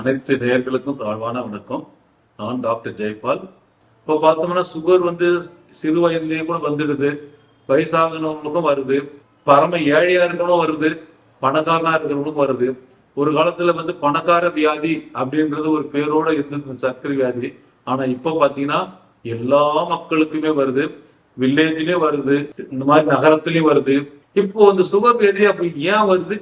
அனைத்து நேயர்களுக்கும் தாழ்வான வணக்கம். நான் டாக்டர் ஜெயபால். இப்போ பார்த்தோம்னா சுகர் சிறு வயதிலேயே கூட வந்துடுது, வயசாகனவங்களுக்கும் வருது, பரம ஏழையா இருக்கிறவங்களும் வருது, பணக்காரனா இருக்கிறவங்களுக்கும் வருது. ஒரு காலத்துல பணக்கார வியாதி அப்படின்றது ஒரு பேரோட இருந்தது சர்க்கரை வியாதி. ஆனா இப்ப பாத்தீங்கன்னா எல்லா மக்களுக்குமே வருது, வில்லேஜ்லயும் வருது, இந்த மாதிரி நகரத்திலயும் வருது. இப்போ சுகர் வியாதி அப்படி ஏன் வருது,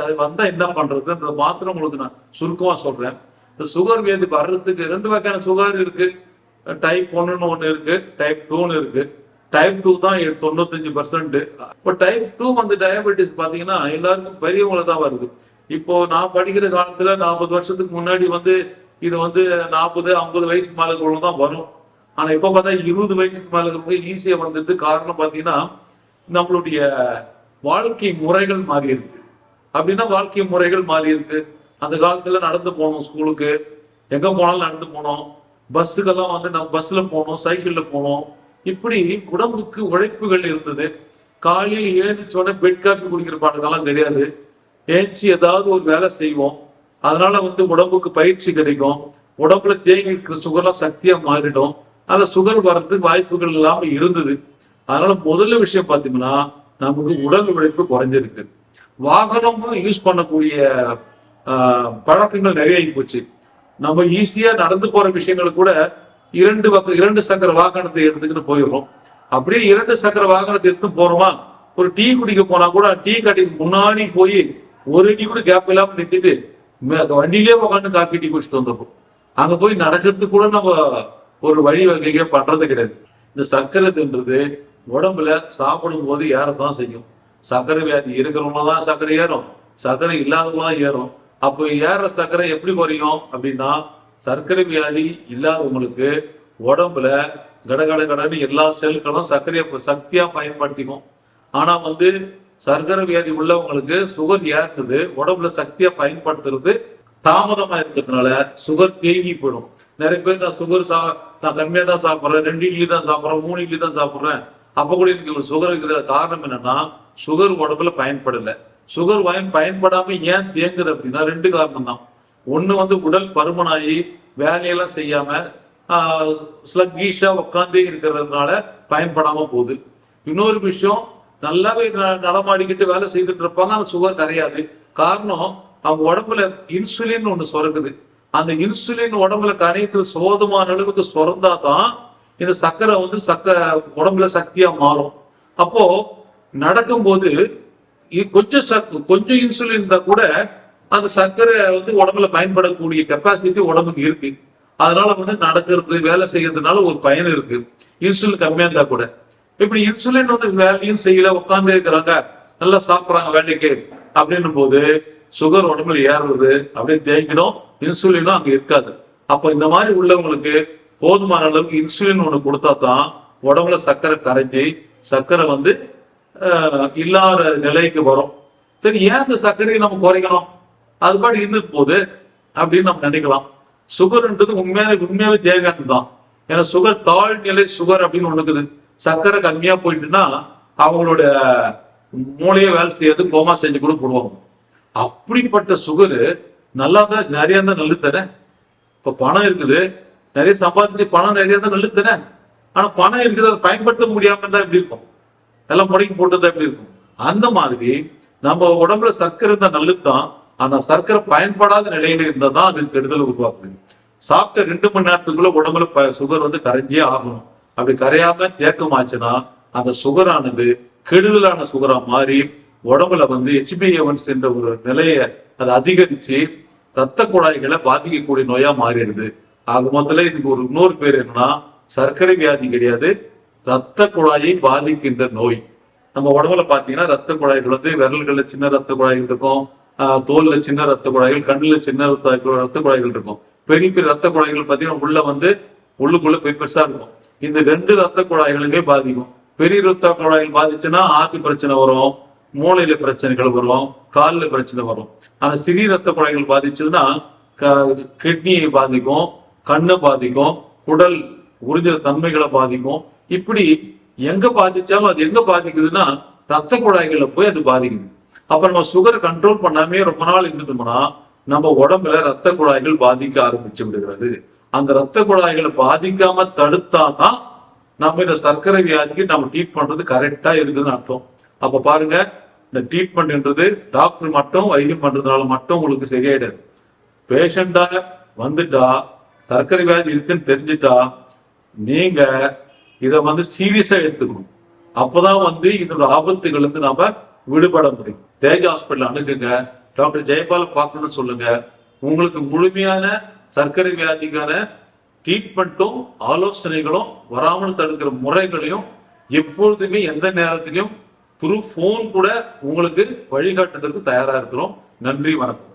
அது வந்தா என்ன பண்றது மாத்திரம் உங்களுக்கு நான் சுருக்கமா சொல்றேன். இந்த சுகர் வியாதி வர்றதுக்கு 2 வகையான சுகர் இருக்கு. டைப் 1ன்னு ஒண்ணு இருக்கு, டைப் 2ன்னு இருக்கு. டைப் 2 தான் 95%. இப்போ டைப் 2 டயபெட்டிஸ் பாத்தீங்கன்னா எல்லாருக்கும் பெரியவங்களை தான் வருது. இப்போ நான் படிக்கிற காலத்துல 40 வருஷத்துக்கு முன்னாடி இது 40-50 வயசுக்கு மேல தான் வரும். ஆனா இப்ப பார்த்தா 20 வயசுக்கு மேல ஈஸியா வந்துட்டு. காரணம் பாத்தீங்கன்னா நம்மளுடைய வாழ்க்கை முறைகள் மாறி இருக்கு. அப்படின்னா வாழ்க்கை முறைகள் மாறி இருக்கு. அந்த காலத்துல நடந்து போனோம், ஸ்கூலுக்கு எங்க போனாலும் நடந்து போனோம், பஸ்ஸுக்கெல்லாம் நம்ம பஸ்ல போனோம், சைக்கிள்ல போனோம். இப்படி உடம்புக்கு உழைப்புகள் இருந்தது. காலையில் எழுந்திரிச்சோட பெட் காப்பி குடிக்கிற பழக்கம்லாம் கிடையாது. ஏஞ்சி ஏதாவது ஒரு வேலை செய்வோம். அதனால உடம்புக்கு பயிற்சி கிடைக்கும். உடம்புல தேங்கி இருக்கிற சுகர்லாம் சக்தியா மாறிடும். அதுல சுகர் வர்றதுக்கு வாய்ப்புகள் இல்லாம இருந்தது. அதனால முதல்ல விஷயம் பாத்தீங்கன்னா நமக்கு உடல் உழைப்பு குறைஞ்சிருக்கு. வாகனமும் யூஸ் பண்ணக்கூடிய பழக்கங்கள் நிறைய போச்சு. நம்ம ஈஸியா நடந்து போற விஷயங்கள் கூட 2 சக்கர வாகனத்தை எடுத்துக்கிட்டு போயிடுறோம். அப்படியே 2 சக்கர வாகனத்தை எடுத்து போறோமா, ஒரு டீ குடிக்க போனா கூட டீ கடைக்கு முன்னாடி போய் ஒரு டீ கூட கேப் இல்லாம நிறுத்திட்டு வண்டியிலே உட்காந்து காப்பி டீ குடிச்சிட்டு வந்துடுறோம். அங்க போய் நடக்கிறதுக்கு கூட நம்ம ஒரு வழி வகையை பண்றது கிடையாது. இந்த சர்க்கரைன்றது உடம்புல சாப்பிடும் போது ஏறத்தான் செய்யும். சர்க்கரை வியாதி இருக்கிறவங்க தான் சர்க்கரை ஏறும், சர்க்கரை இல்லாதவங்க தான் ஏறும். அப்போ ஏற சர்க்கரை எப்படி குறையும் அப்படின்னா, சர்க்கரை வியாதி இல்லாதவங்களுக்கு உடம்புல கடன்னு எல்லா செல்களும் சர்க்கரையை சக்தியா பயன்படுத்திக்கும். ஆனா சர்க்கரை வியாதி உள்ளவங்களுக்கு சுகர் ஏறுறது உடம்புல சக்தியா பயன்படுத்துறது தாமதமா இருக்கிறதுனால சுகர் தேங்கி போயிடும். நிறைய பேர் நான் கம்மியா தான் சாப்பிட்றேன், 2 இட்லி தான் சாப்பிட்றேன், 3 இட்லி தான் சாப்பிட்றேன், அப்ப கூட எனக்கு சுகர் இருக்கிற காரணம் என்னன்னா சுகர் உடம்புல பயன்படல. சுகர் பயன்படாம ஏன் தேங்குது அப்படின்னா 2 காரணம் தான். ஒண்ணு உடல் பருமனாகி வேலையெல்லாம் செய்யாம ஸ்லக்கீஷா உட்காந்தே இருக்கிறதுனால பயன்படாம போகுது. இன்னொரு விஷயம், நல்லாவே நடமாடிக்கிட்டு வேலை செய்துட்டு இருப்பாங்க, ஆனா சுகர் கரையாது. காரணம் அவங்க உடம்புல இன்சுலின் ஒண்ணு சுரக்குது. அந்த இன்சுலின் உடம்புல கணையத்தில் சோதமான அளவுக்கு சுரந்தாதான் இந்த சர்க்கரை உடம்புல சக்தியா மாறும். அப்போ நடக்கும்போது கொஞ்சம் இன்சுலின் இருந்தா கூட அந்த சர்க்கரை உடம்புல பயன்படக்கூடிய கெப்பாசிட்டி உடம்புக்கு இருக்கு. அதனால நடக்கிறது வேலை செய்யறதுனால ஒரு பயன் இருக்கு. இன்சுலின் கம்மியா இருந்தா கூட. இப்படி இன்சுலின் வேலையும் செய்யல, உட்கார்ந்து இருக்கிறாங்க, நல்லா சாப்பிடுறாங்க வேலைக்கு அப்படின்னும் போது சுகர் உடம்புல ஏறுறது அப்படியே தேங்கிடும், இன்சுலினும் அங்க இருக்காது. அப்ப இந்த மாதிரி உள்ளவங்களுக்கு போதுமான அளவுக்கு இன்சுலின் ஒண்ணு கொடுத்தா தான் உடம்புல சர்க்கரை கரைஞ்சி சர்க்கரை இல்லாத நிலைக்கு வரும். சரி, ஏன் இந்த சர்க்கரையை நம்ம குறைக்கணும், அது பாட்டு இருந்துட்டு போகுது அப்படின்னு நம்ம நினைக்கலாம். சுகர்ன்றது உண்மையாவே தேவையானது தான். ஏன்னா சுகர் தாழ்நிலை சுகர் அப்படின்னு ஒண்ணு இருக்குது. சர்க்கரை கம்மியா போயிட்டுன்னா அவங்களோட மூளையே வேலை செய்யாது, கோமா செஞ்சு கூட போடுவாங்க. அப்படிப்பட்ட சுகரு நல்லா தான் நிறைய தான் நல்லது தானே. இப்ப பணம் இருக்குது, நிறைய சம்பாதிச்சு பணம் நிறைய தான் நல்லது தானே. ஆனா பணம் இருக்குது, அதை பயன்படுத்த முடியாம இருந்தா எப்படி இருக்கும், எல்லாம் முடக்கி போட்டுதான் எப்படி இருக்கும். அந்த மாதிரி நம்ம உடம்புல சர்க்கரை தான் நல்லது தான். ஆனா சர்க்கரை பயன்படாத நிலையில இருந்தா தான் அது கெடுதல் உருவாக்குது. சாப்பிட்ட 2 மணி நேரத்துக்குள்ள உடம்புல சுகர் கரைஞ்சே ஆகணும். அப்படி கரையாம தேக்கமாச்சுன்னா அந்த சுகரானது கெடுதலான சுகரா மாறி உடம்புல HbA1c என்ற ஒரு நிலையை அது அதிகரிச்சு ரத்த குழாய்களை பாதிக்கக்கூடிய நோயா மாறிடுது. ஆக முதல்ல இதுக்கு இன்னொரு பேர் என்னன்னா சர்க்கரை வியாதி கிடையாது, ரத்த குழாயை பாதிக்கின்ற நோய். நம்ம உடம்புல பாத்தீங்கன்னா ரத்த குழாய்கள் விரல்கள்ல சின்ன ரத்த குழாய்கள் இருக்கும், தோல்ல சின்ன ரத்த குழாய்கள், கண்ணுல சின்ன ரத்த குழாய்கள் இருக்கும். பெரிய பெரிய ரத்த குழாய்கள் பாத்தீங்கன்னா உள்ளுக்குள்ள பெருசா இருக்கும். இந்த 2 ரத்த குழாய்களுமே பாதிக்கும். பெரிய ரத்த குழாய்கள் பாதிச்சுன்னா ஆர்த்தி பிரச்சனை வரும், மூளையில பிரச்சனைகள் வரும், காலில் பிரச்சனை வரும். ஆனா சிறிய ரத்த குழாய்கள் பாதிச்சதுன்னா கிட்னியை பாதிக்கும், கண்ணை பாதிக்கும், குடல் உறிஞ்சுற தன்மைகளை பாதிக்கும். இப்படி எங்க பாதிச்சாலும் அது எங்க பாதிக்குதுன்னா ரத்த குழாய்கள்ல போய் அது பாதிக்குது. அப்ப நம்ம சுகர் கண்ட்ரோல் பண்ணாமே ரொம்ப நாள் இருந்துட்டோம்னா நம்ம உடம்புல ரத்த குழாய்கள் பாதிக்க ஆரம்பிச்சு விடுகிறது. அந்த ரத்த குழாய்களை பாதிக்காம தடுத்தாதான் நம்ம இந்த சர்க்கரை வியாதிக்கு நம்ம ட்ரீட் பண்றது கரெக்டா இருக்குதுன்னு அர்த்தம். அப்ப பாருங்க, இந்த ட்ரீட்மெண்ட்ன்றது டாக்டர் மட்டும் வைத்தியம் பண்றதுனால மட்டும் உங்களுக்கு சரியாயிடாது. பேஷண்டா வந்துட்டா, சர்க்கரை வியாதி இருக்குன்னு தெரிஞ்சுட்டா, நீங்க இத சீரியஸா எடுத்துக்கணும். அப்பதான் இதோட ஆபத்துகள் நாம விடுபட முடியும். தேஜ் ஹாஸ்பிட்டல் அணுகுங்க, டாக்டர் ஜெயபால் பார்க்கணும்னு சொல்லுங்க. உங்களுக்கு முழுமையான சர்க்கரை வியாதிக்கான ட்ரீட்மெண்ட்டும் ஆலோசனைகளும் வராமல் தடுக்கிற முறைகளையும் எப்பொழுதுமே எந்த நேரத்திலையும் த்ரூ போன் கூட உங்களுக்கு வழிகாட்டுறதுக்கு தயாரா இருக்கிறோம். நன்றி, வணக்கம்.